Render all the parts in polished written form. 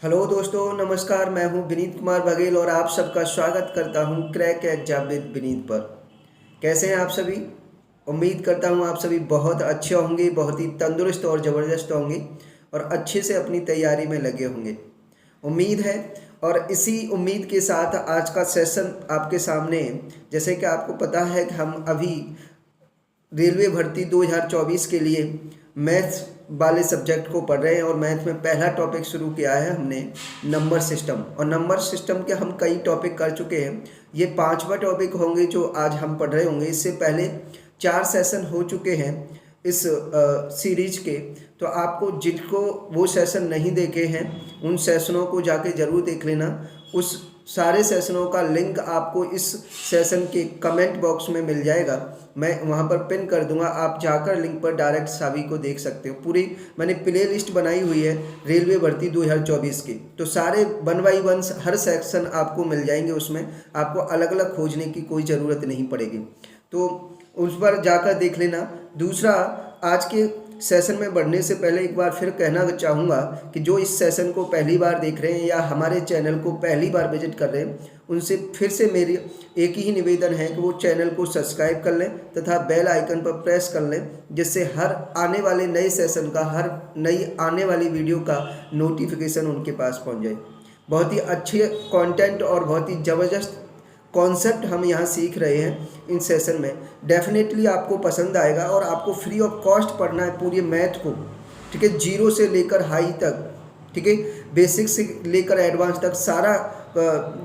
Hello दोस्तों, नमस्कार। मैं हूं विनीत कुमार बघेल और आप सबका स्वागत करता हूं क्रैक एग्जाम विद विनीत पर। कैसे हैं आप सभी? उम्मीद करता हूं आप सभी बहुत अच्छे होंगे, बहुत ही तंदुरुस्त और ज़बरदस्त होंगे और अच्छे से अपनी तैयारी में लगे होंगे, उम्मीद है। और इसी उम्मीद के साथ आज का सेशन आपके सामने है। जैसे कि आपको पता है कि हम अभी रेलवे भर्ती 2024 के लिए मैथ्स वाले सब्जेक्ट को पढ़ रहे हैं और मैथ में पहला टॉपिक शुरू किया है हमने नंबर सिस्टम। और नंबर सिस्टम के हम कई टॉपिक कर चुके हैं, ये पांचवा टॉपिक होंगे जो आज हम पढ़ रहे होंगे। इससे पहले 4 सेशन हो चुके हैं इस सीरीज के, तो आपको जिनको वो सेशन नहीं देखे हैं उन सेशनों को जाके ज़रूर देख लेना। उस सारे सेशनों का लिंक आपको इस सेशन के कमेंट बॉक्स में मिल जाएगा, मैं वहाँ पर पिन कर दूंगा। आप जाकर लिंक पर डायरेक्ट सभी को देख सकते हो। पूरी मैंने प्ले लिस्ट बनाई हुई है रेलवे भर्ती 2024 की, तो सारे 1 बाई 1 हर सेक्शन आपको मिल जाएंगे। उसमें आपको अलग अलग खोजने की कोई ज़रूरत नहीं पड़ेगी, तो उस पर जाकर देख लेना। दूसरा, आज के सेशन में बढ़ने से पहले एक बार फिर कहना चाहूँगा कि जो इस सेशन को पहली बार देख रहे हैं या हमारे चैनल को पहली बार विजिट कर रहे हैं, उनसे फिर से मेरी एक ही निवेदन है कि वो चैनल को सब्सक्राइब कर लें तथा बेल आइकन पर प्रेस कर लें, जिससे हर आने वाले नए सेशन का, हर नई आने वाली वीडियो का नोटिफिकेशन उनके पास पहुंच जाए। बहुत ही अच्छे कंटेंट और बहुत ही ज़बरदस्त कॉन्सेप्ट हम यहाँ सीख रहे हैं इन सेशन में। डेफिनेटली आपको पसंद आएगा और आपको फ्री ऑफ कॉस्ट पढ़ना है पूरे मैथ को, ठीक है, जीरो से लेकर हाई तक, ठीक है, बेसिक से लेकर एडवांस तक सारा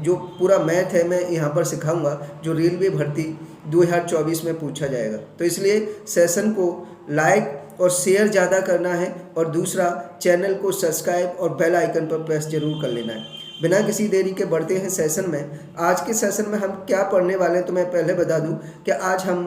जो पूरा मैथ है मैं यहाँ पर सिखाऊंगा जो रेलवे भर्ती 2024 में पूछा जाएगा। तो इसलिए सेशन को लाइक और शेयर ज़्यादा करना है और दूसरा चैनल को सब्सक्राइब और बेल आइकन पर प्रेस जरूर कर लेना है। बिना किसी देरी के बढ़ते हैं सेशन में। आज के सेशन में हम क्या पढ़ने वाले हैं तो मैं पहले बता दूं कि आज हम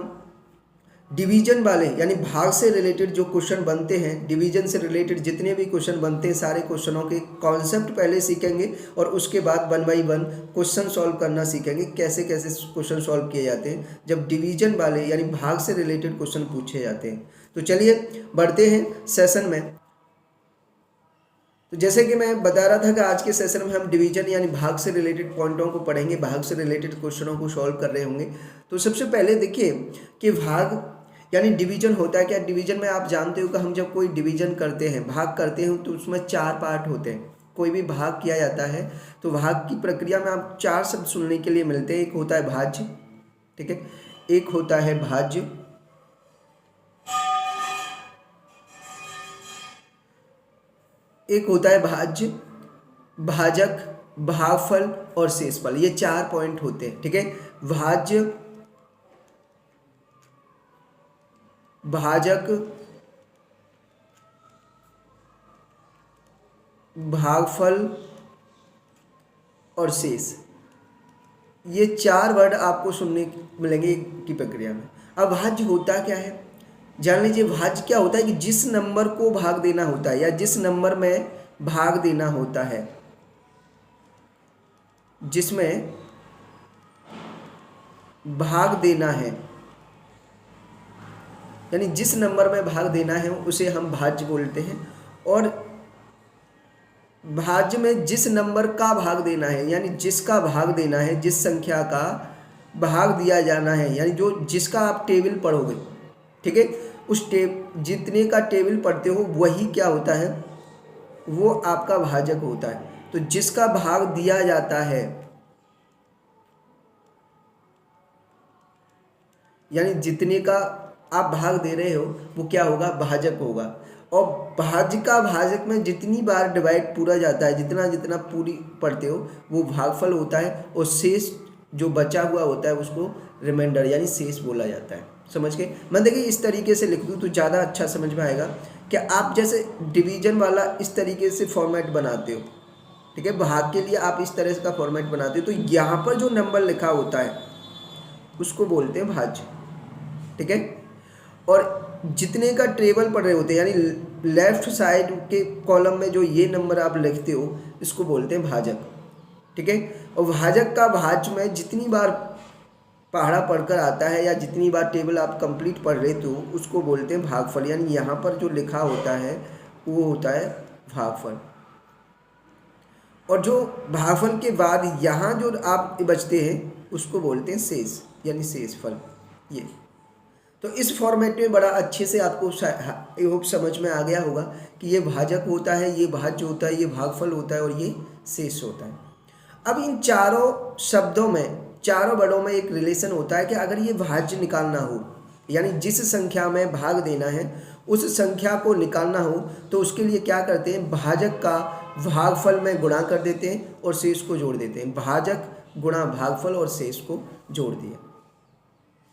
डिवीजन वाले यानी भाग से रिलेटेड जो क्वेश्चन बनते हैं, डिवीजन से रिलेटेड जितने भी क्वेश्चन बनते हैं सारे क्वेश्चनों के कॉन्सेप्ट पहले सीखेंगे और उसके बाद 1 बाई 1 क्वेश्चन सॉल्व करना सीखेंगे, कैसे कैसे क्वेश्चन सॉल्व किए जाते हैं जब डिवीजन वाले यानी भाग से रिलेटेड क्वेश्चन पूछे जाते हैं। तो चलिए बढ़ते हैं सेशन में। तो जैसे कि मैं बता रहा था कि आज के सेशन में हम डिवीजन यानी भाग से रिलेटेड पॉइंटों को पढ़ेंगे, भाग से रिलेटेड क्वेश्चनों को सॉल्व कर रहे होंगे। तो सबसे पहले देखिए कि भाग यानी डिवीजन होता है क्या। डिवीजन में आप जानते हो कि हम जब कोई डिवीजन करते हैं, भाग करते हैं, तो उसमें 4 पार्ट होते हैं। कोई भी भाग किया जाता है तो भाग की प्रक्रिया में आप 4 शब्द सुनने के लिए मिलते हैं। एक होता है भाज्य, ठीक है, एक होता है भाज्य, एक होता है भाज्य, भाजक, भागफल और शेषफल। ये 4 पॉइंट होते हैं, ठीक है। भाज्य, भाजक, भागफल और शेष, ये 4 वर्ड आपको सुनने मिलेंगे की प्रक्रिया में। अब भाज्य होता क्या है जान लीजिए। भाज्य क्या होता है कि जिस नंबर को भाग देना होता है या जिस नंबर में भाग देना होता है, जिसमें भाग देना है यानी जिस नंबर में भाग देना है उसे हम भाज्य बोलते हैं। और भाज्य में जिस नंबर का भाग देना है यानी जिसका भाग देना है, जिस संख्या का भाग दिया जाना है, यानी जो जिसका आप टेबल पढ़ोगे, ठीक है, उस जितने का टेबल पढ़ते हो वही क्या होता है, वो आपका भाजक होता है। तो जिसका भाग दिया जाता है यानी जितने का आप भाग दे रहे हो वो क्या होगा, भाजक होगा। और भाज्य का भाजक में जितनी बार डिवाइड पूरा जाता है, जितना जितना पूरी पढ़ते हो वो भागफल होता है। और शेष जो बचा हुआ होता है उसको रिमाइंडर यानी शेष बोला जाता है। समझ गए। मैं देखिए इस तरीके से लिख दूँ तो ज़्यादा अच्छा समझ में आएगा कि आप जैसे डिवीजन वाला इस तरीके से फॉर्मेट बनाते हो, ठीक है, भाग के लिए आप इस तरह का फॉर्मेट बनाते हो, तो यहाँ पर जो नंबर लिखा होता है उसको बोलते हैं भाज्य, ठीक है। और जितने का टेबल पढ़ रहे होते हैं यानी लेफ्ट साइड के कॉलम में जो ये नंबर आप लिखते हो इसको बोलते हैं भाजक, ठीक है। और भाजक का भाज्य में जितनी बार पहाड़ा पढ़कर आता है या जितनी बार टेबल आप कंप्लीट पढ़ रहे तो उसको बोलते हैं भागफल, यानी यहाँ पर जो लिखा होता है वो होता है भागफल। और जो भागफल के बाद यहाँ जो आप बचते हैं उसको बोलते हैं शेष, यानी शेषफल। ये तो इस फॉर्मेट में बड़ा अच्छे से आपको आई होप समझ में आ गया होगा कि ये भाजक होता है, ये भाज्य होता है, ये भागफल होता है और ये शेष होता है। अब इन चारों शब्दों में, चारों वर्डों में एक रिलेशन होता है कि अगर ये भाज्य निकालना हो, यानी जिस संख्या में भाग देना है उस संख्या को निकालना हो, तो उसके लिए क्या करते हैं, भाजक का भागफल में गुणा कर देते हैं और शेष को जोड़ देते हैं। भाजक गुणा भागफल और शेष को जोड़ दिया,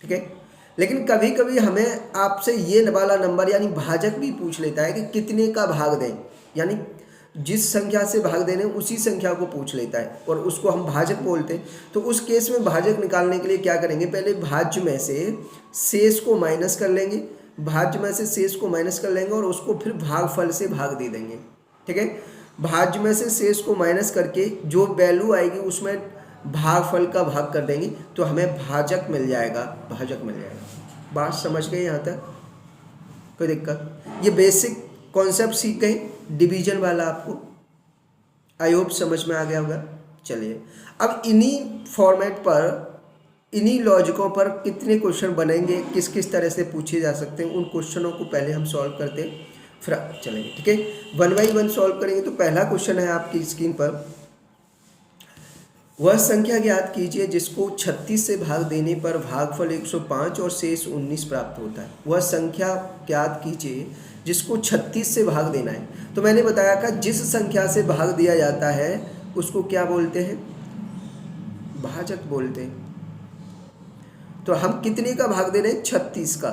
ठीक है। लेकिन कभी कभी हमें आपसे ये वाला नंबर यानी भाजक भी पूछ लेता है कि कितने का भाग दें, यानी जिस संख्या से भाग देने उसी संख्या को पूछ लेता है और उसको हम भाजक बोलते हैं। तो उस केस में भाजक निकालने के लिए क्या करेंगे, पहले भाज्य में से शेष को माइनस कर लेंगे, भाज्य में से शेष को माइनस कर लेंगे और उसको फिर भागफल से भाग दे देंगे, ठीक है। भाज्य में से शेष को माइनस करके जो वैल्यू आएगी उसमें भागफल का भाग कर देंगे तो हमें भाजक मिल जाएगा, भाजक मिल जाएगा। बात समझ गए यहाँ तक, कोई दिक्कत? ये बेसिक कॉन्सेप्ट सीख गए डिवीजन वाला, आपको आई होप समझ में आ गया होगा। चलिए अब इन्हीं फॉर्मेट पर, इन्हीं लॉजिकों पर कितने क्वेश्चन बनेंगे, किस किस तरह से पूछे जा सकते हैं, उन क्वेश्चनों को पहले हम सॉल्व करते हैं फिर चलेंगे, ठीक है। 1 बाई 1 सॉल्व करेंगे। तो पहला क्वेश्चन है आपकी स्क्रीन पर, वह संख्या ज्ञात कीजिए जिसको 36 से भाग देने पर भागफल 105 और शेष 19 प्राप्त होता है। वह संख्या ज्ञात कीजिए जिसको 36 से भाग देना है। तो मैंने बताया कि जिस संख्या से भाग दिया जाता है उसको क्या बोलते हैं, भाजक बोलते हैं। तो हम कितने का भाग दे रहे हैं, 36 का,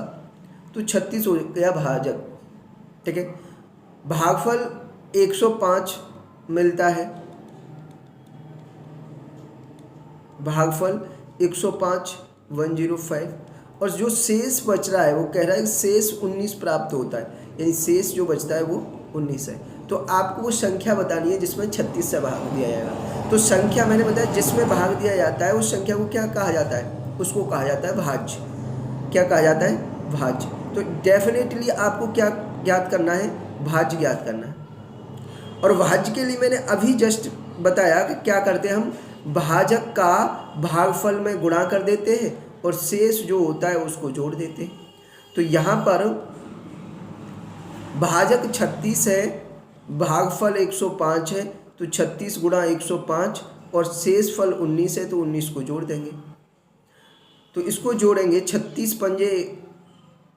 तो 36 हो गया भाजक, ठीक है। भागफल 105 मिलता है, भागफल 105 105, और जो शेष बच रहा है वो कह रहा है शेष 19 प्राप्त होता है, यानी शेष जो बचता है वो 19 है। तो आपको वो संख्या बतानी है जिसमें 36 से भाग दिया जाएगा। तो संख्या मैंने बताया जिसमें भाग दिया जाता है उस संख्या को क्या कहा जाता है, उसको कहा जाता है भाज्य। क्या कहा जाता है, भाज्य। तो डेफिनेटली आपको क्या ज्ञात करना है, भाज्य ज्ञात करना है। और भाज्य के लिए मैंने अभी जस्ट बताया कि क्या करते हैं, हम भाजक का भागफल में गुणा कर देते हैं और शेष जो होता है उसको जोड़ देते हैं। तो यहाँ पर भाजक 36 है, भागफल 105 है, तो 36 गुणा 105 और शेष फल 19 है तो 19 को जोड़ देंगे। तो इसको जोड़ेंगे, 36 पंजे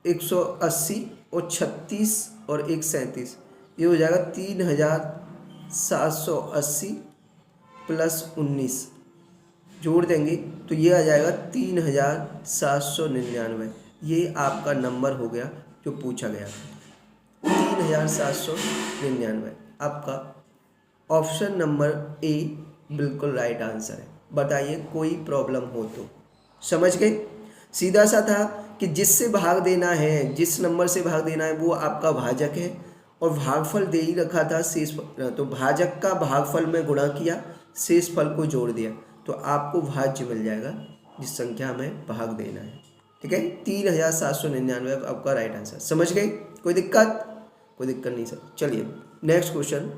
180 और 36 और 1 37, ये हो जाएगा 3780 प्लस 19 जोड़ देंगे तो ये आ जाएगा 3799। ये आपका नंबर हो गया जो पूछा गया, 3799 आपका ऑप्शन नंबर ए बिल्कुल राइट आंसर है। बताइए कोई प्रॉब्लम हो तो। समझ गए, सीधा सा था कि जिससे भाग देना है, जिस नंबर से भाग देना है वो आपका भाजक है और भागफल दे ही रखा था शेष, तो भाजक का भागफल में गुणा किया, शेष फल को जोड़ दिया तो आपको भाज्य मिल जाएगा जिस संख्या में भाग देना है, ठीक है। 3799 आपका राइट आंसर। समझ गए, कोई दिक्कत? कोई दिक्कत नहीं सर। चलिए नेक्स्ट क्वेश्चन,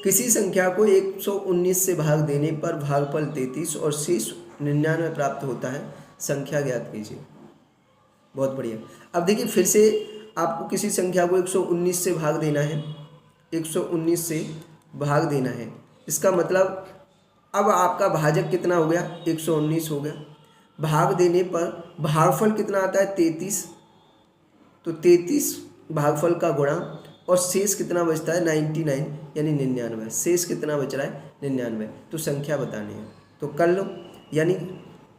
किसी संख्या को 119 से भाग देने पर भागफल 33 और शेष 99 प्राप्त होता है, संख्या ज्ञात कीजिए। बहुत बढ़िया। अब देखिए फिर से आपको किसी संख्या को 119 से भाग देना है, 119 से भाग देना है, इसका मतलब अब आपका भाजक कितना हो गया, 119 हो गया। भाग देने पर भागफल कितना आता है, 33, तो 33 भागफल का गुणा और शेष कितना बचता है, 99 यानी 99। शेष कितना बच रहा है, 99। तो संख्या बतानी है तो कर लो, यानी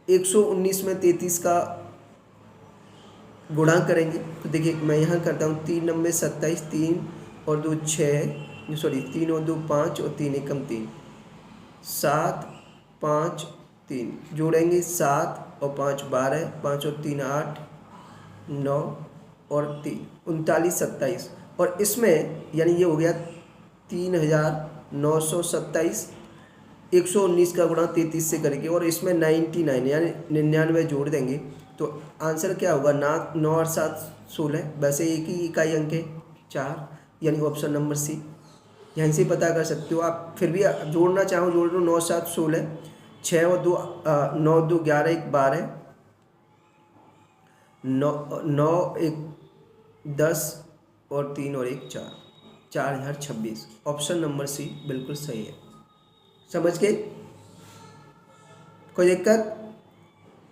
119 में 33 का गुणा करेंगे। तो देखिए मैं यहाँ करता हूँ, 3 9 27, 3 और 2 6, सॉरी 3 और 2 5 और 3 एकम 3, 7 5 3 जोड़ेंगे, 7 और 5 12, 5 और 3 8 9 और 3 39 27, और इसमें यानी ये हो गया 3927। 119 का गुणा 33 से करके और इसमें 99 यानी 99 जोड़ देंगे तो आंसर क्या होगा, 9 और 7 16। वैसे एक ही इकाई अंक है 4, यानी ऑप्शन नंबर सी। यहीं से पता कर सकते हो आप। फिर भी जोड़ना चाहो जोड़ लो, 9 7 16, 6 और 2 9 2 11 1 12, 9 1 10 और 3 और 1 4, 4026। ऑप्शन नंबर सी बिल्कुल सही है। समझ गए? कोई दिक्कत?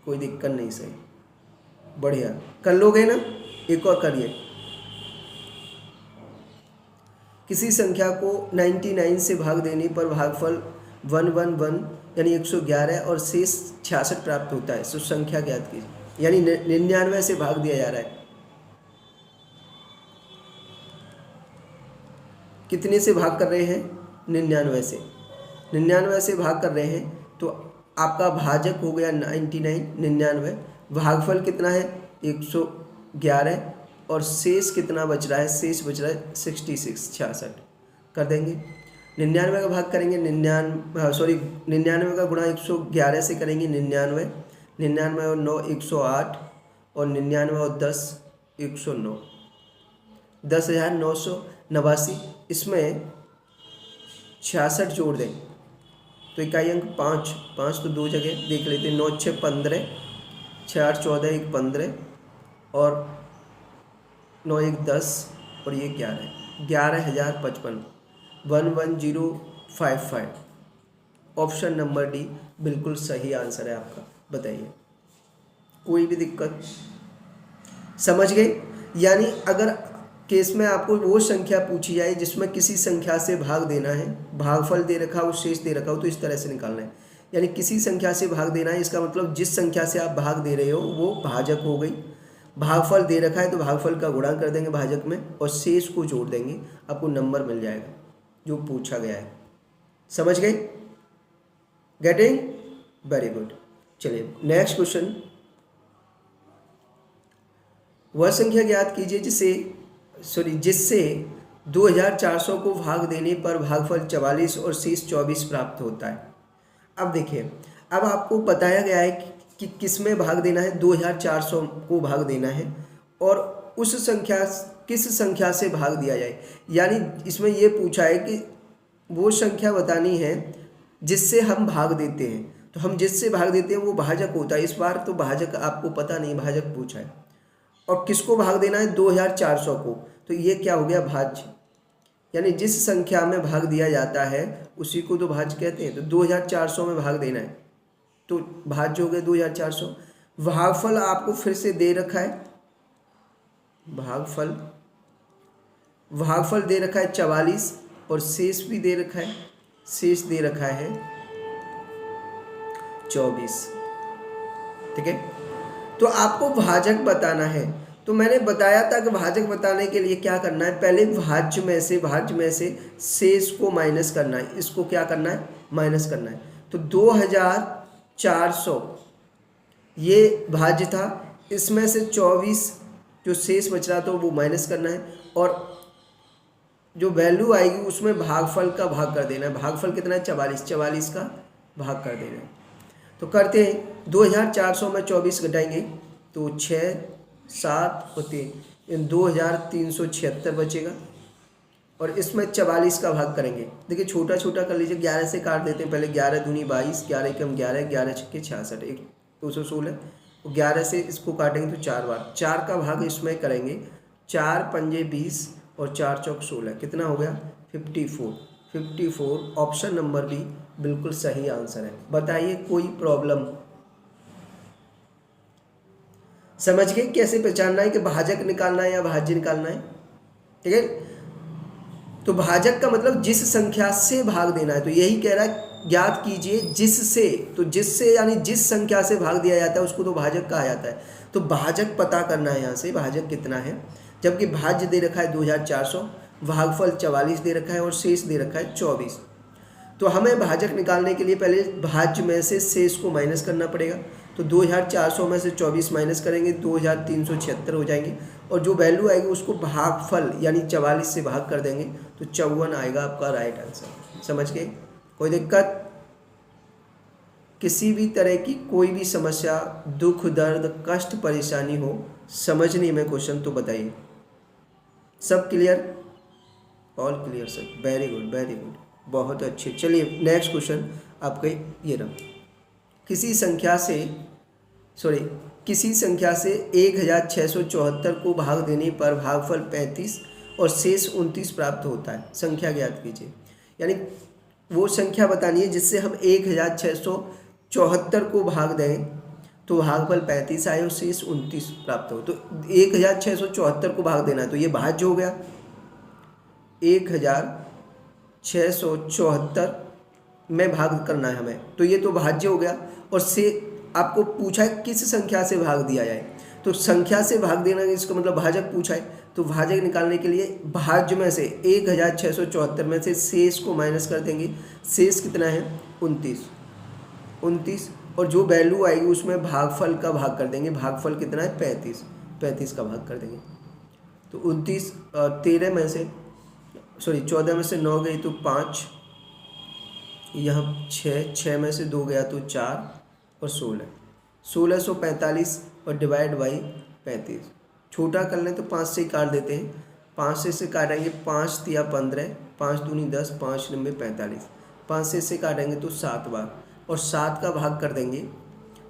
कोई दिक्कत नहीं, सही, बढ़िया, कर लोगे ना? एक और करिए। किसी संख्या को 99 से भाग देने पर भागफल 111 यानी 111 और शेष 66 प्राप्त होता है। सो संख्या ज्ञात कीजिए। यानी 99 से भाग दिया जा रहा है। कितने से भाग कर रहे हैं? 99 से। 99 से भाग कर रहे हैं तो आपका भाजक हो गया 99। भागफल कितना है? 111 और शेष कितना बच रहा है? शेष बच रहा है 66 कर देंगे। 99 का भाग करेंगे 99 का गुणा 111 से करेंगे 99 और 9 108 और 99 और 10 109, 10,989। इसमें 66 जोड़ दें तो इकाई अंक 5 5 तो 2 जगह देख लेते हैं। 9 6 15, 6 8 14 1 15 और 9 1 10 और ये 11,055, 11055। ऑप्शन नंबर डी बिल्कुल सही आंसर है आपका। बताइए, कोई भी दिक्कत? समझ गए? यानी अगर केस में आपको वो संख्या पूछी जाए जिसमें किसी संख्या से भाग देना है, भागफल दे रखा हो, शेष दे रखा हो, तो इस तरह से निकालना है। यानी किसी संख्या से भाग देना है, इसका मतलब जिस संख्या से आप भाग दे रहे हो वो भाजक हो गई। भागफल दे रखा है तो भागफल का गुणा कर देंगे भाजक में और शेष को जोड़ देंगे, आपको नंबर मिल जाएगा जो पूछा गया है। समझ गए? गेटिंग? Very good. चलिए नेक्स्ट क्वेश्चन। वह संख्या ज्ञात कीजिए जिससे 2400 को भाग देने पर भागफल 44 और शेष 24 प्राप्त होता है। अब देखिए, अब आपको बताया गया है कि किस में भाग देना है। 2400 को भाग देना है और किस संख्या से भाग दिया जाए। यानी इसमें ये पूछा है कि वो संख्या बतानी है जिससे हम भाग देते हैं। तो हम जिससे भाग देते हैं वो भाजक होता है। इस बार तो भाजक आपको पता नहीं, भाजक पूछा है। और किसको भाग देना है? 2400 को। तो ये क्या हो गया? भाज्य। यानी जिस संख्या में भाग दिया जाता है उसी को तो भाज्य कहते हैं। तो 2400 में भाग देना है तो भाज्य हो गया 2400। भागफल आपको फिर से दे रखा है, भागफल दे रखा है 44 और शेष भी दे रखा है, शेष दे रखा है 24। ठीक है, तो आपको भाजक बताना है। तो मैंने बताया था कि भाजक बताने के लिए क्या करना है, पहले भाज्य में से शेष को माइनस करना है। इसको क्या करना है? माइनस करना है। तो 2400 ये भाज्य था, इसमें से 24 जो शेष बच रहा था वो माइनस करना है और जो वैल्यू आएगी उसमें भागफल का भाग कर देना है। भागफल कितना है? 44 का भाग कर देना है। तो करते हैं, 2400 में 24 घटाएंगे तो 6 7 और 3 2376 बचेगा और इसमें 44 का भाग करेंगे। देखिए छोटा छोटा कर लीजिए, 11 से काट देते हैं पहले। 11 दूनी 22, 11 कम 11, 11 छक्के 66, 216 और 11 से इसको काटेंगे तो 4 बार। 4 का भाग इसमें करेंगे, 4 पंजे 20 और 4 चौक 16, कितना हो गया? 54। ऑप्शन नंबर बी बिल्कुल सही आंसर है। बताइए, कोई प्रॉब्लम? समझ गए कैसे पहचानना है कि भाजक निकालना है या भाज्य निकालना है? ठीक है, तो भाजक का मतलब जिस संख्या से भाग देना है। तो यही कह रहा है ज्ञात कीजिए जिससे। तो जिससे यानी जिस संख्या से भाग दिया जाता है उसको तो भाजक कहा जाता है। तो भाजक पता करना है यहाँ से, भाजक कितना है। जबकि भाज्य दे रखा है 2400, भागफल 44 दे रखा है और शेष दे रखा है 24। तो हमें भाजक निकालने के लिए पहले भाज्य में से शेष को माइनस करना पड़ेगा। तो 2400 में से 24 माइनस करेंगे, 2376 हो जाएंगे और जो वैल्यू आएगी उसको भागफल यानी 44 से भाग कर देंगे तो 54 आएगा आपका राइट आंसर। समझ गए? कोई दिक्कत? किसी भी तरह की कोई भी समस्या, दुख दर्द कष्ट परेशानी हो समझने में क्वेश्चन तो बताइए। सब clear? All clear sir, very good very good, बहुत अच्छे। चलिए नेक्स्ट क्वेश्चन आपके ये रहा। किसी संख्या से 1674 को भाग देने पर भागफल 35 और शेष 29 प्राप्त होता है। संख्या ज्ञात कीजिए। यानी वो संख्या बतानी है जिससे हम 1674 को भाग दें तो भागफल 35 आए और शेष 29 प्राप्त हो। तो 1674 को भाग देना है तो ये भाज्य हो गया। 1674 में भाग करना है हमें, तो ये तो भाज्य हो गया। और से आपको पूछा है किस संख्या से भाग दिया जाए, तो संख्या से भाग देना इसका मतलब भाजक पूछा है। तो भाजक निकालने के लिए भाज्य में से 1674 में से शेष को माइनस कर देंगे। शेष कितना है 29, और जो वैल्यू आएगी उसमें भागफल का भाग कर देंगे। भागफल कितना है 35 का भाग कर देंगे। तो 29 14 में से 9 गई तो 5, यहाँ 6 में से 2 गया तो 4 और 1645 और डिवाइड बाई 35। छोटा कर लें तो 5 से ही काट देते हैं। 5 से काटेंगे 5 तिया 15, 5 दूनी 10, 5 नंबे 45। 5 से काटेंगे तो 7 बार और 7 का भाग कर देंगे।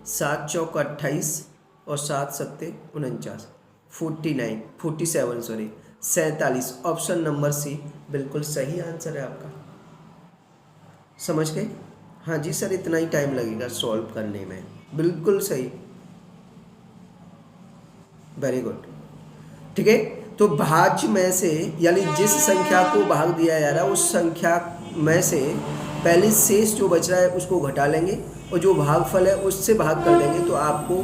7 चौक 28 और 7 सत्ते 49, 47। ऑप्शन नंबर सी बिल्कुल सही आंसर है आपका। समझ गए? हाँ जी सर, इतना ही टाइम लगेगा सॉल्व करने में। बिल्कुल सही, वेरी गुड। ठीक है, तो भाज्य में से यानी जिस संख्या को भाग दिया जा रहा है उस संख्या में से पहले शेष जो बच रहा है उसको घटा लेंगे और जो भागफल है उससे भाग कर देंगे तो आपको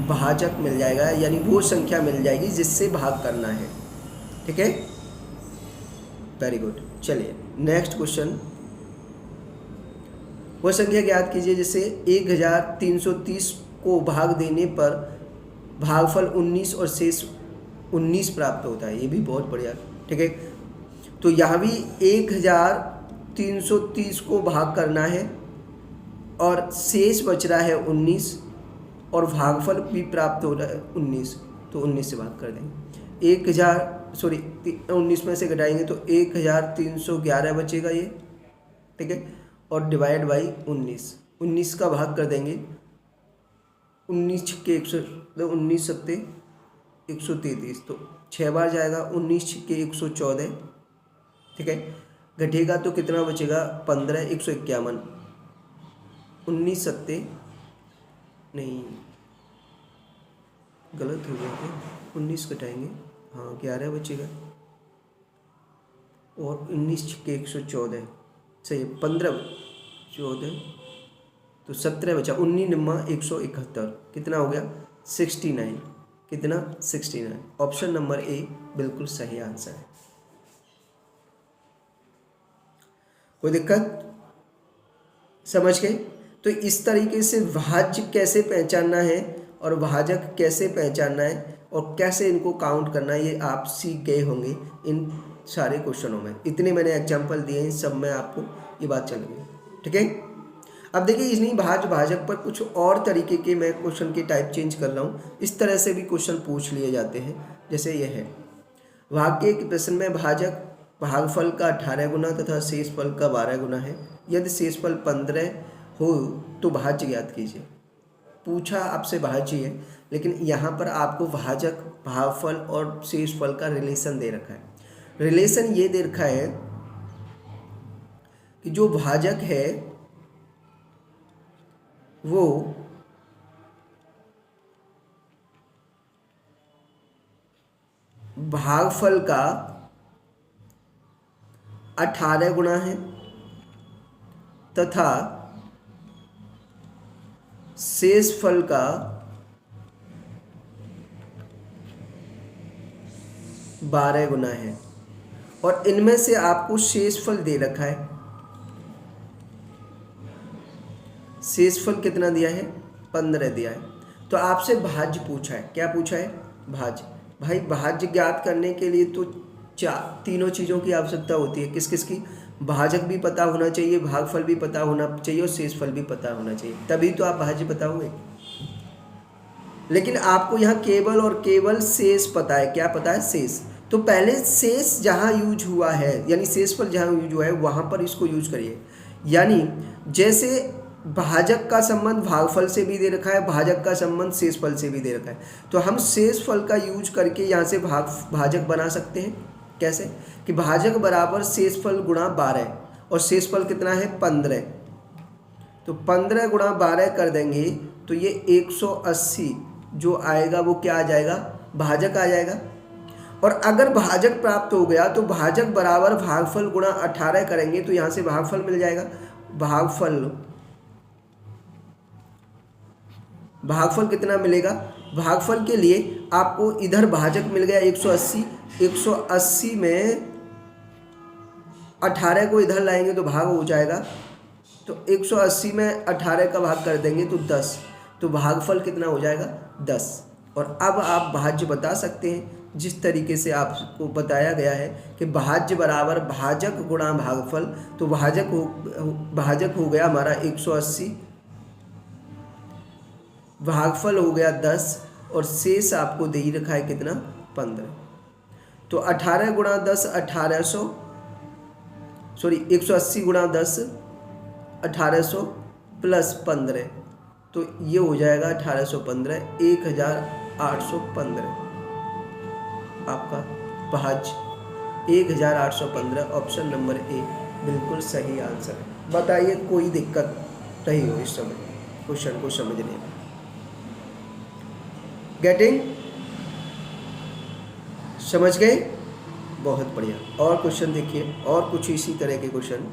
भाजक मिल जाएगा, यानी वो संख्या मिल जाएगी जिससे भाग करना है। ठीक है, वेरी गुड। चलिए नेक्स्ट क्वेश्चन। वह संख्या ज्ञात कीजिए जिसे 1330 को भाग देने पर भागफल 19 और शेष 19 प्राप्त होता है। ये भी बहुत बढ़िया। ठीक है, तो यहाँ भी 1330 को भाग करना है और शेष बच रहा है 19 और भागफल भी प्राप्त हो रहा है 19, तो 19 से भाग कर देंगे। 19 में से घटाएंगे तो 1311 बचेगा ये। ठीक है, और डिवाइड बाई 19 का भाग कर देंगे। 19 छक्के 19 सत्ते 133, तो 6 बार जाएगा। 19 छक्के 114। ठीक है, घटेगा तो कितना बचेगा 15, 151। 19 सत्ते नहीं, गलत हो गया, 19 घटाएंगे, हाँ 11 बचेगा और 19 छक्के 114 सही, 15 14 तो 17 बचा। 19 निम्मा 171, कितना हो गया 69। कितना 69। ऑप्शन नंबर ए बिल्कुल सही आंसर है। कोई दिक्कत? समझ गए? तो इस तरीके से भाज्य कैसे पहचानना है और भाजक कैसे पहचानना है और कैसे इनको काउंट करना है ये आप सीख गए होंगे इन सारे क्वेश्चनों में। इतने मैंने एग्जाम्पल दिए हैं, सब में आपको ये बात चल गई। ठीक है, अब देखिए इन्हीं भाजक पर कुछ और तरीके के मैं क्वेश्चन के टाइप चेंज कर रहा हूँ। इस तरह से भी क्वेश्चन पूछ लिए जाते हैं, जैसे यह है वाक्य के प्रश्न में भाजक भागफल का 18 गुना तथा शेषफल का 12 गुना है। यदि शेषफल 15 हो तो भाज्य ज्ञात कीजिए। पूछा आपसे भाज्य है, लेकिन यहाँ पर आपको भाजक भागफल और शेषफल का रिलेशन दे रखा है। रिलेशन ये दे रखा है कि जो भाजक है वो भागफल का 18 गुना है तथा शेषफल का 12 गुना है और इनमें से आपको शेषफल दे रखा है। शेषफल कितना दिया है 15 दिया है। तो आपसे भाज्य पूछा है। क्या पूछा है? भाज्य। भाई भाज्य ज्ञात करने के लिए तो तीनों चीज़ों की आवश्यकता होती है। किस किस की? भाजक भी पता होना चाहिए, भागफल भी पता होना चाहिए और शेषफल भी पता होना चाहिए, तभी तो आप भाज्य बताओगे। लेकिन आपको यहाँ केवल और केवल शेष पता है। क्या पता है? शेष। तो पहले शेष जहाँ यूज हुआ है, यानी शेषफल जहाँ यूज हुआ है वहाँ पर इसको यूज करिए। यानी जैसे भाजक का संबंध भागफल से भी दे रखा है, भाजक का संबंध शेषफल से भी दे रखा है, तो हम शेषफल का यूज करके यहाँ से भाजक बना सकते हैं। कैसे कि भाजक बराबर शेषफल गुणा 12, और शेषफल कितना है 15, तो 15 गुणा 12 कर देंगे तो ये 180 जो आएगा वो क्या आ जाएगा, भाजक आ जाएगा। और अगर भाजक प्राप्त हो गया तो भाजक बराबर भागफल गुणा 18 करेंगे तो यहाँ से भागफल मिल जाएगा। भागफल कितना मिलेगा, भागफल के लिए आपको इधर भाजक मिल गया 180, 180 में 18 को इधर लाएंगे तो भाग हो जाएगा, तो 180 में 18 का भाग कर देंगे तो 10, तो भागफल कितना हो जाएगा 10। और अब आप भाज्य बता सकते हैं जिस तरीके से आपको बताया गया है कि भाज्य बराबर भाजक गुणा भागफल, तो भाजक हो गया हमारा 180, भागफल हो गया 10, और शेष आपको दे ही रखा है कितना 15, तो 18 गुणा 10 1800, सॉरी 180 गुणा 10 1800 प्लस 15, तो ये हो जाएगा 1815, 1815 आपका भाज्य 1815, ऑप्शन नंबर ए बिल्कुल सही आंसर है। बताइए कोई दिक्कत नहीं हो इस समय क्वेश्चन को समझने में। गेटिंग, समझ गए, बहुत बढ़िया। और क्वेश्चन देखिए, और कुछ इसी तरह के क्वेश्चन।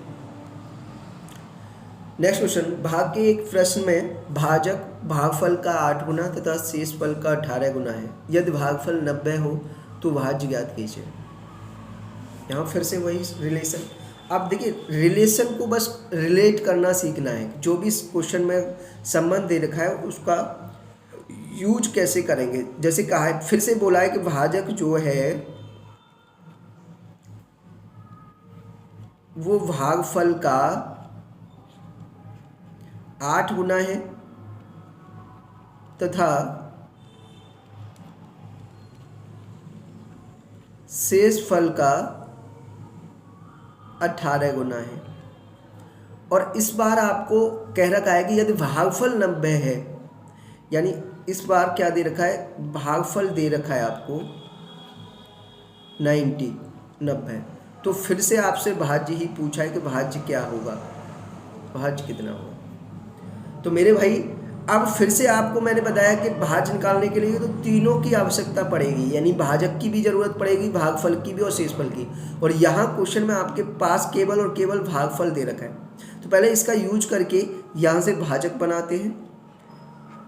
नेक्स्ट क्वेश्चन, भाग के एक प्रश्न में भाजक भागफल का 8 गुना तथा शेषफल का 18 गुना है। यदि भागफल 90 हो तो भाज्य ज्ञात कीजिए। यहाँ फिर से वही रिलेशन। आप देखिए रिलेशन को बस रिलेट करना सीखना है। जो भी इस क्वेश्चन में संबंध दे रखा है उसका यूज कैसे करेंगे। जैसे कहा है, फिर से बोला है कि भाजक जो है वो भागफल का 8 गुना है तथा शेषफल का 18 गुना है। और इस बार आपको कह रखा है कि यदि भागफल 90 है, यानी इस बार क्या दे रखा है, भागफल दे रखा है आपको 90, तो फिर से आपसे भाज्य ही पूछा है कि भाज्य क्या होगा, भाज्य कितना होगा। तो मेरे भाई अब फिर से आपको मैंने बताया कि भाज्य निकालने के लिए तो तीनों की आवश्यकता पड़ेगी, यानी भाजक की भी जरूरत पड़ेगी, भागफल की भी और शेषफल की। और यहाँ क्वेश्चन में आपके पास केवल और केवल भागफल दे रखा है, तो पहले इसका यूज करके यहाँ से भाजक बनाते हैं।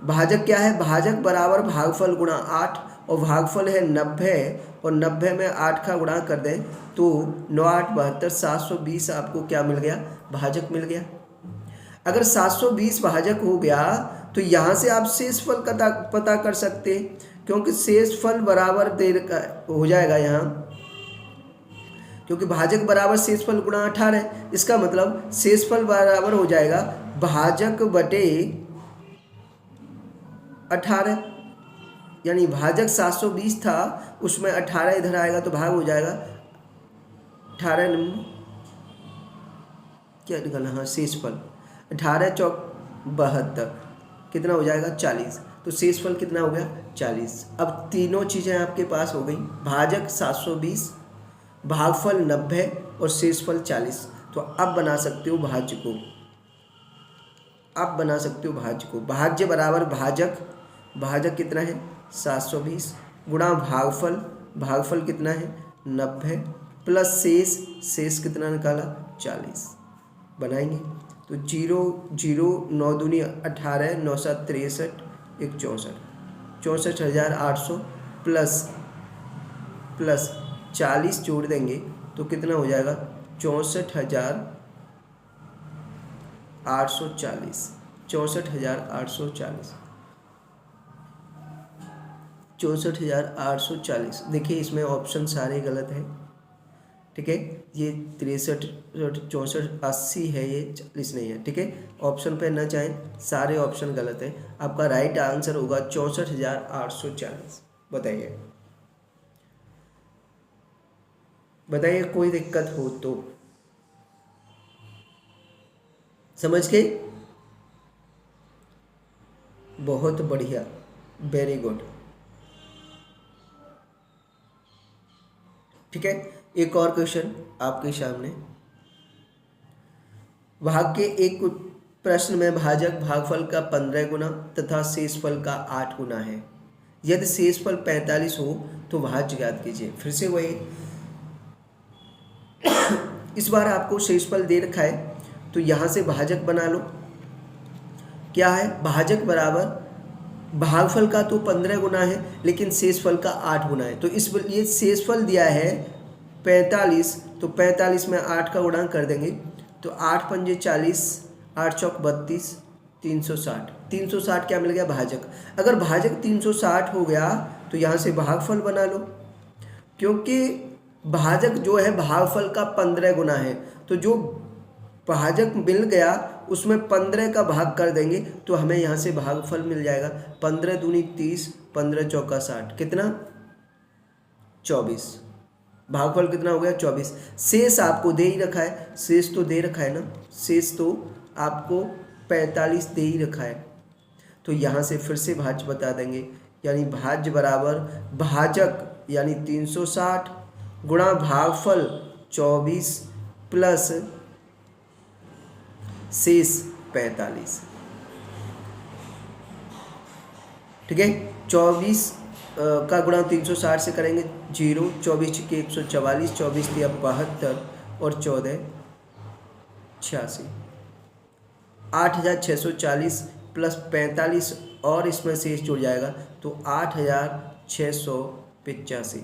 भाजक क्या है, भाजक बराबर भागफल गुणा 8, और भागफल है 90, और 90 में 8 का गुणा कर दें तो 9 8 72, 720 आपको क्या मिल गया, भाजक मिल गया। अगर 720 भाजक हो गया तो यहाँ से आप शेषफल का पता कर सकते हैं, क्योंकि शेषफल बराबर हो जाएगा यहाँ, क्योंकि भाजक बराबर शेषफल गुणा 18, इसका मतलब शेषफल बराबर हो जाएगा भाजक बटे 18, यानी भाजक 720 था, उसमें 18 इधर आएगा तो भाग हो जाएगा 18 क्या निकलना, हाँ शेषफल 18 चौक 72 कितना हो जाएगा 40, तो शेषफल कितना हो गया 40। अब तीनों चीज़ें आपके पास हो गई, भाजक 720, भागफल 90 और शेषफल 40। तो अब बना सकते हो भाज्य को, अब बना सकते हो भाज्य को। भाज्य बराबर भाजक, भाजक कितना है 720 गुणा भागफल, भागफल कितना है 90 प्लस शेष, शेष कितना निकाला 40। बनाएंगे तो 0 0 9 दूनी 18, 9 7 63, 1 64, 64,800 प्लस 40 जोड़ देंगे तो कितना हो जाएगा 64,840, 64,840, 64,840। देखिए इसमें ऑप्शन सारे गलत हैं, ठीक है, ये 63 64 80 है, ये 40 नहीं है, ठीक है। ऑप्शन पे ना चाहें, सारे ऑप्शन गलत हैं। आपका राइट आंसर होगा 64,840। बताइए बताइए कोई दिक्कत हो तो। समझ गए? बहुत बढ़िया, वेरी गुड। ठीक है, एक और क्वेश्चन आपके सामने। भाग के एक प्रश्न में भाजक भागफल का 15 गुना तथा शेषफल का 8 गुना है। यदि शेषफल 45 हो तो भाज्य ज्ञात कीजिए। फिर से वही, इस बार आपको शेषफल दे रखा है तो यहाँ से भाजक बना लो। क्या है? भाजक बराबर भागफल का तो 15 गुना है लेकिन शेषफल का 8 गुना है। तो इस ये शेषफल दिया है 45, तो 45 में 8 का गुणा कर देंगे तो 8 पंजे 40, 8 चौक 32, 360। 360 क्या मिल गया? भाजक। अगर भाजक 360 हो गया तो यहाँ से भागफल बना लो, क्योंकि भाजक जो है भागफल का 15 गुना है। तो जो भाजक मिल गया उसमें 15 का भाग कर देंगे तो हमें यहाँ से भागफल मिल जाएगा। 15 दूनी 30, 15 चौका 60, कितना? 24। भागफल कितना हो गया? 24। शेष आपको दे ही रखा है, शेष तो दे रखा है ना, शेष तो आपको 45 दे ही रखा है। तो यहाँ से फिर से भाज्य बता देंगे, यानी भाज्य बराबर भाजक यानी 360 गुणा भागफल 24 प्लस शेष 45। ठीक है, 24 का गुणा 360 से करेंगे 0, 24 के 144, 24 दिया 72 और 14 86। 8640 प्लस 45 और इसमें शेष जुड़ जाएगा तो 8685।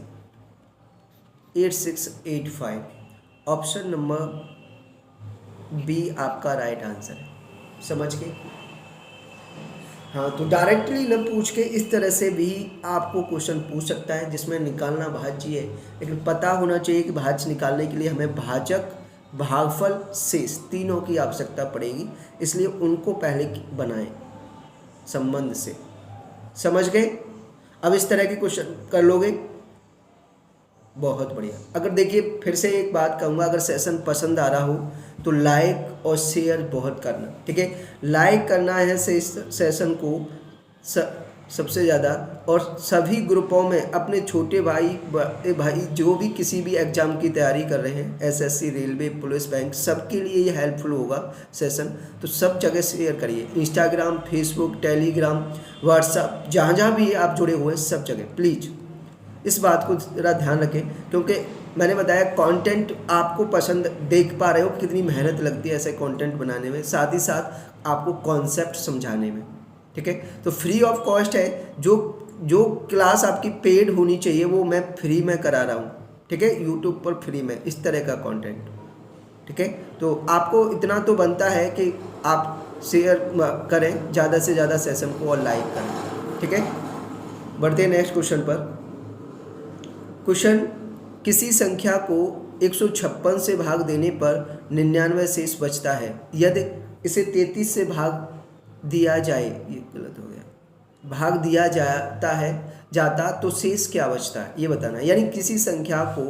8685 ऑप्शन नंबर बी आपका राइट आंसर है। समझ गए? हाँ, तो डायरेक्टली न पूछ के इस तरह से भी आपको क्वेश्चन पूछ सकता है जिसमें निकालना भाज्य है, लेकिन पता होना चाहिए कि भाज्य निकालने के लिए हमें भाजक, भागफल, शेष तीनों की आवश्यकता पड़ेगी, इसलिए उनको पहले बनाएं संबंध से। समझ गए? अब इस तरह के क्वेश्चन कर लोगे, बहुत बढ़िया। अगर देखिए फिर से एक बात कहूँगा, अगर सेशन पसंद आ रहा हो तो लाइक और शेयर बहुत करना। ठीक है, लाइक करना है सेशन को सबसे ज़्यादा, और सभी ग्रुपों में अपने छोटे भाई जो भी किसी भी एग्ज़ाम की तैयारी कर रहे हैं, एसएससी, रेलवे, पुलिस, बैंक, सबके लिए ये हेल्पफुल होगा सेशन। तो सब जगह शेयर करिए, इंस्टाग्राम, फेसबुक, टेलीग्राम, व्हाट्सएप, जहाँ जहाँ भी आप जुड़े हुए हैं सब जगह प्लीज़ इस बात को ज़रा ध्यान रखें, क्योंकि मैंने बताया कंटेंट आपको पसंद, देख पा रहे हो कितनी मेहनत लगती है ऐसे कंटेंट बनाने में, साथ ही साथ आपको कॉन्सेप्ट समझाने में। ठीक है, तो फ्री ऑफ कॉस्ट है। जो क्लास आपकी पेड होनी चाहिए वो मैं फ्री में करा रहा हूँ। ठीक है, यूट्यूब पर फ्री में इस तरह का कंटेंट। ठीक है, तो आपको इतना तो बनता है कि आप शेयर करें ज़्यादा से ज़्यादा सेशन को और लाइक करें। ठीक है, बढ़ते हैं नेक्स्ट क्वेश्चन पर। क्वेश्चन, किसी संख्या को 156 से भाग देने पर 99 शेष बचता है। यदि इसे 33 से भाग दिया जाए, ये गलत हो गया, भाग दिया जाता तो शेष क्या बचता है ये बताना। यानी किसी संख्या को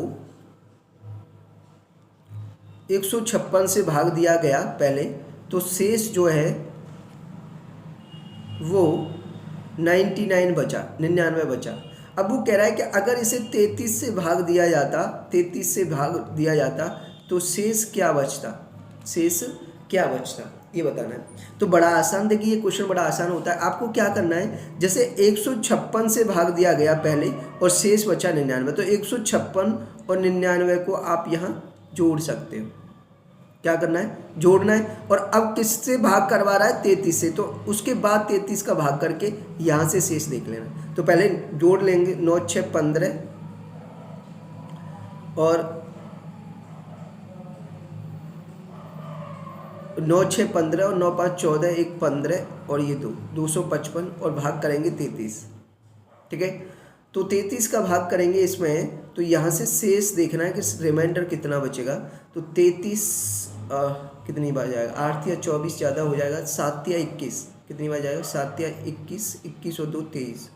156 से भाग दिया गया पहले, तो शेष जो है वो 99 बचा, 99 बचा। अब वो कह रहा है कि अगर इसे 33 से भाग दिया जाता तो शेष क्या बचता, ये बताना है। तो बड़ा आसान, देखिए ये क्वेश्चन बड़ा आसान होता है। आपको क्या करना है, जैसे 156 से भाग दिया गया पहले और शेष बचा 99, तो 156 और 99 को आप यहाँ जोड़ सकते हो। क्या करना है, जोड़ना है। और अब किससे भाग करवा रहा है, 33 से, तो उसके बाद 33 का भाग करके यहाँ से शेष देख लेना। तो पहले जोड़ लेंगे, 9 6 15 और 9 6 15 और 9 5 14, 1 15 और ये 255 और भाग करेंगे 33। ठीक है, तो 33 का भाग करेंगे इसमें, तो यहाँ से शेष देखना है कि रिमाइंडर कितना बचेगा। तो 33 कितनी बार जाएगा, 8 या 24 ज़्यादा हो जाएगा, 7 या 21 कितनी बार जाएगा, 7 या 21, 21 और 2 23,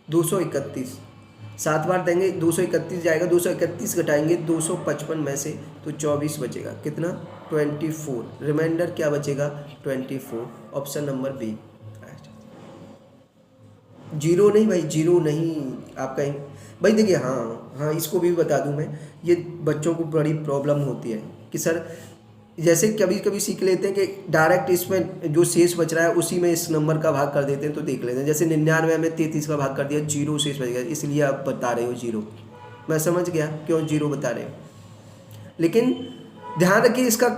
231। 7 बार देंगे 231 जाएगा, 231 घटाएंगे 255 में से तो 24 बचेगा, कितना 24, रिमाइंडर क्या बचेगा 24, ऑप्शन नंबर बी। जीरो नहीं भाई, जीरो नहीं, आप कहेंगे भाई देखिए, हाँ इसको भी बता दूं मैं, ये बच्चों को बड़ी प्रॉब्लम होती है कि सर जैसे कभी कभी सीख लेते हैं कि डायरेक्ट इसमें जो शेष बच रहा है उसी में इस नंबर का भाग कर देते हैं, तो देख लेते हैं जैसे 99 में 33 का भाग कर दिया, जीरो शेष बच गया, इसलिए आप बता रहे हो जीरो। मैं समझ गया क्यों जीरो बता रहे हो, लेकिन ध्यान रखिए इसका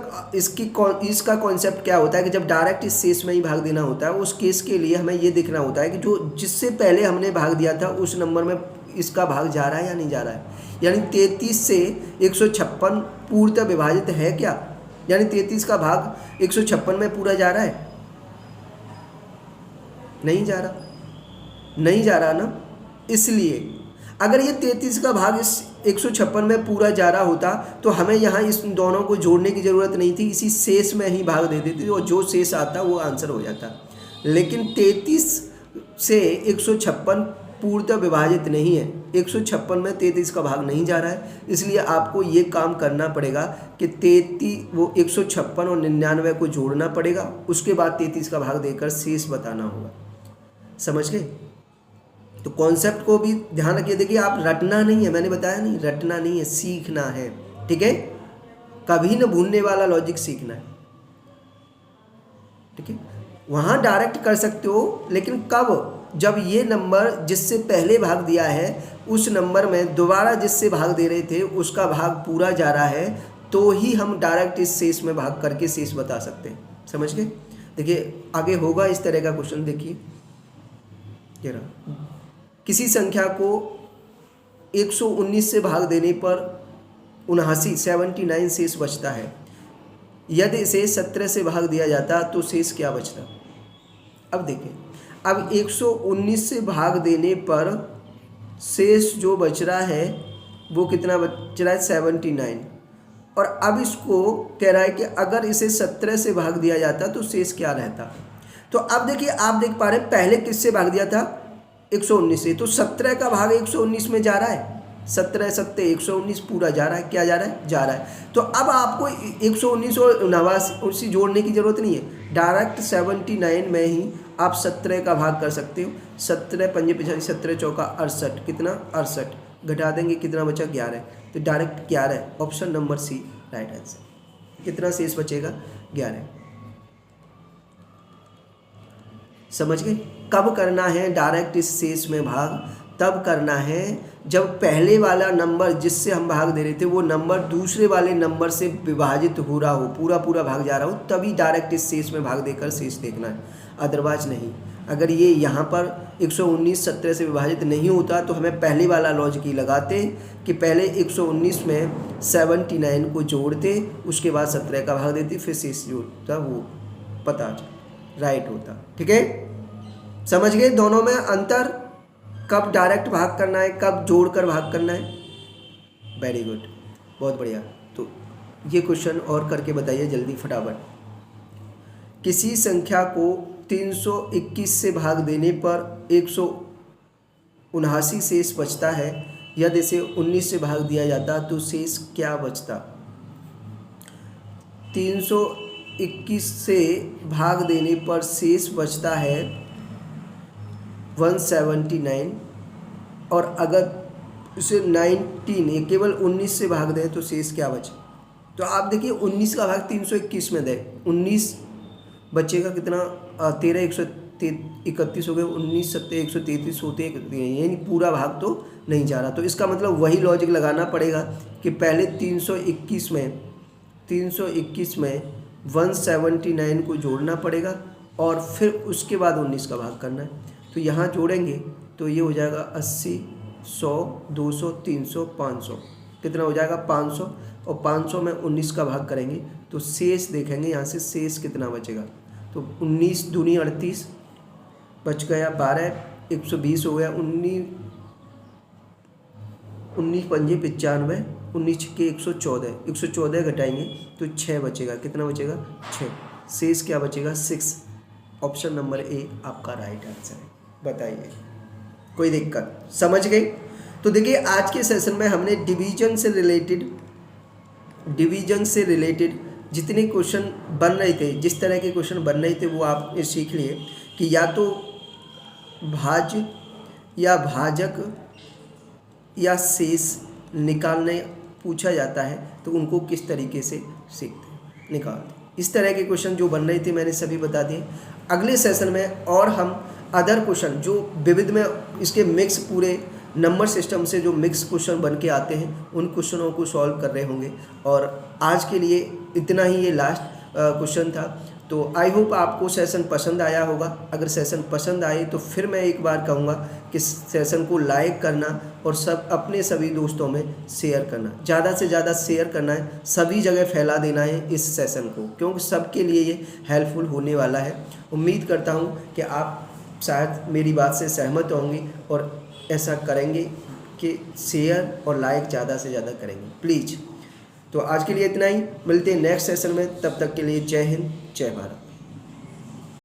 कॉन्सेप्ट क्या होता है कि जब डायरेक्ट इस शेष में ही भाग देना होता है, उस केस के लिए हमें ये देखना होता है कि जो जिससे पहले हमने भाग दिया था उस नंबर में इसका भाग जा रहा है या नहीं जा रहा है। यानी 33 से 156 पूर्णतः विभाजित है क्या, यानी 33 का भाग 156 में पूरा जा रहा है, नहीं जा रहा ना। इसलिए अगर ये 33 का भाग इस 156 में पूरा जा रहा होता तो हमें यहाँ इस दोनों को जोड़ने की ज़रूरत नहीं थी, इसी शेष में ही भाग दे देती और जो शेष आता वो आंसर हो जाता। लेकिन 33 से 156 पूर्णतः विभाजित नहीं है, 156 में 33 का भाग नहीं जा रहा है, इसलिए आपको ये काम करना पड़ेगा कि 156 और 99 को जोड़ना पड़ेगा, उसके बाद 33 का भाग देकर शेष बताना होगा। समझ गए? तो कॉन्सेप्ट को भी ध्यान रखिए। देखिए आप रटना नहीं है, मैंने बताया नहीं, रटना नहीं है, सीखना है, ठीक है। कभी न भूलने वाला लॉजिक सीखना है, ठीक है। वहाँ डायरेक्ट कर सकते हो, लेकिन कब, जब ये नंबर जिससे पहले भाग दिया है उस नंबर में दोबारा जिससे भाग दे रहे थे उसका भाग पूरा जा रहा है, तो ही हम डायरेक्ट इस शेष में भाग करके शेष बता सकते हैं। समझ गए? देखिए आगे होगा इस तरह का क्वेश्चन, देखिए किसी संख्या को 119 से भाग देने पर 79 शेष बचता है, यदि इसे 17 से भाग दिया जाता तो शेष क्या बचता। अब देखिए, अब 119 से भाग देने पर शेष जो बच रहा है वो कितना बच रहा है 79, और अब इसको कह रहा है कि अगर इसे 17 से भाग दिया जाता तो शेष क्या रहता। तो अब देखिए, आप देख पा रहे हैं पहले किससे भाग दिया था 119 से, तो 17 का भाग 119 में जा रहा है, 17 सत्ते 119 पूरा जा रहा है, क्या जा रहा है, जा रहा है। तो अब आपको 119 और 89 जोड़ने की जरूरत नहीं है, डायरेक्ट 79 में ही आप 17 का भाग कर सकते हो। 17 पंजे 85, 17 चौका 68, कितना 68, घटा देंगे कितना बचा 11, तो direct 11, option number C right answer. कितना शेष बचेगा 11। समझ गए? कब करना है डायरेक्ट इस शेष में भाग, तब करना है जब पहले वाला नंबर जिससे हम भाग दे रहे थे वो नंबर दूसरे वाले नंबर से विभाजित हो रहा हो, पूरा पूरा भाग जा रहा हो, तभी डायरेक्ट इस शेष में भाग देकर शेष देखना है, अदरवाइज नहीं। अगर ये यहाँ पर 119 17 से विभाजित नहीं होता तो हमें पहले वाला लॉजिक ही लगाते कि पहले 119 में 79 को जोड़ते, उसके बाद 17 का भाग देते, फिर शेष जोड़ता, वो पता राइट होता। ठीक है, समझ गए दोनों में अंतर, कब डायरेक्ट भाग करना है, कब जोड़कर भाग करना है। वेरी गुड, बहुत बढ़िया। तो ये क्वेश्चन और करके बताइए जल्दी फटाफट। किसी संख्या को 321 से भाग देने पर 179 शेष बचता है, यदि इसे 19 से भाग दिया जाता तो शेष क्या बचता। 321 से भाग देने पर शेष बचता है 179, और अगर इसे 19 केवल 19 से भाग दें तो शेष क्या बचे। तो आप देखिए 19 का भाग 321 में दें, 19 बचेगा कितना 13 131 हो गए, 19 सत्ते 133 होते हैं, यानी पूरा भाग तो नहीं जा रहा। तो इसका मतलब वही लॉजिक लगाना पड़ेगा कि पहले 321 में 179 को जोड़ना पड़ेगा और फिर उसके बाद 19 का भाग करना है। तो यहाँ जोड़ेंगे तो ये हो जाएगा 80 100 200 300 500, कितना हो जाएगा 500, और 500 में 19 का भाग करेंगे तो शेष देखेंगे यहाँ से शेष कितना बचेगा। तो 19 दूनी 38 बच गया 12, 120 हो गया, 19 पंजे 95, 19 के 114 घटाएंगे तो 6 बचेगा, कितना बचेगा 6, शेष क्या बचेगा 6, ऑप्शन नंबर ए आपका राइट आंसर है। बताइए कोई दिक्कत, समझ गए? तो देखिए आज के सेशन में हमने डिवीजन से रिलेटेड जितने क्वेश्चन बन रहे थे, जिस तरह के क्वेश्चन बन रहे थे वो आप सीख लिए कि या तो भाज्य या भाजक या शेष निकालने पूछा जाता है तो उनको किस तरीके से सीखते हैं, निकालते हैं। इस तरह के क्वेश्चन जो बन रहे थे मैंने सभी बता दिए। अगले सेशन में और हम अदर क्वेश्चन जो विविध में इसके मिक्स पूरे नंबर सिस्टम से जो मिक्स क्वेश्चन बन के आते हैं उन क्वेश्चनों को सॉल्व कर रहे होंगे। और आज के लिए इतना ही, ये लास्ट क्वेश्चन था। तो आई होप आपको सेशन पसंद आया होगा। अगर सेशन पसंद आए तो फिर मैं एक बार कहूँगा कि सेशन को लाइक करना और अपने सभी दोस्तों में शेयर करना, ज़्यादा से ज़्यादा शेयर करना है, सभी जगह फैला देना है इस सेशन को, क्योंकि सबके लिए ये हेल्पफुल होने वाला है। उम्मीद करता हूँ कि आप शायद मेरी बात से सहमत होंगे और ऐसा करेंगे कि शेयर और लाइक ज़्यादा से ज़्यादा करेंगे प्लीज़। तो आज के लिए इतना ही, मिलते हैं नेक्स्ट सेशन में। तब तक के लिए जय हिंद, जय भारत।